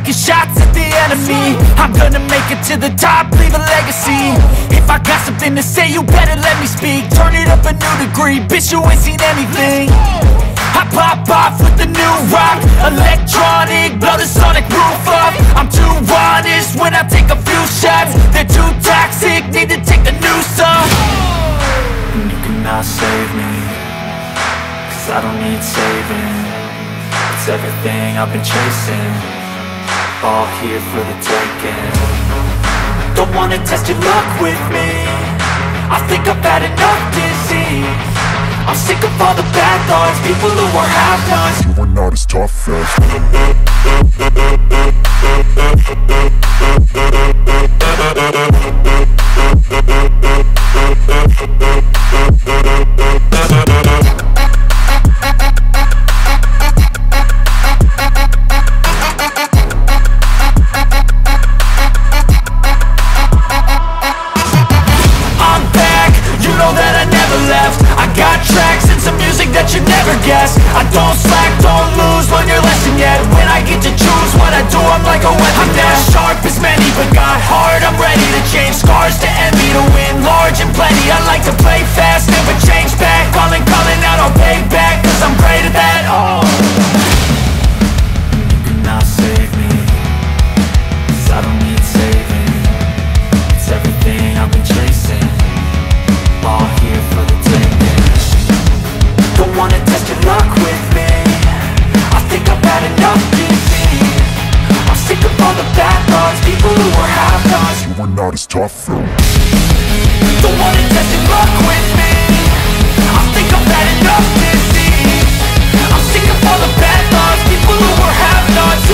taking shots at the enemy. I'm gonna make it to the top, leave a legacy. If I got something to say, you better let me speak. Turn it up a new degree, bitch, you ain't seen anything. I pop off with the new rock, electronic, blow the sonic roof up. I'm too honest when I take a few shots. They're too toxic, need to take a new song. And you cannot save me, cause I don't need saving. It's everything I've been chasing, all here for the taking. Don't wanna test your luck with me, I think I've had enough disease. I'm sick of all the bad thoughts, people who are half-nots. You are not as tough as I'm back, you know that I never left. I got tracks and some music that you never guess. I don't slack, don't lose, learn your lesson yet. When I get to choose what I do, I'm like a weapon. I'm not sharp as many, but got heart. I'm ready to change scars to envy, to win large and plenty. I like to play fast, never change back. Calling out, I'll pay back, cause I'm great at that. Oh, you cannot save me, cause I don't need saving. It's everything I've been chasing, all here for the taking. Don't wanna test your luck with me, I think I've had enough disease. I'm sick of all the bad thoughts, people who are half-nots. you are not as tough though. Don't wanna test your luck with me, I think I've had enough disease. I'm sick of all the bad thoughts, people who are half-nots.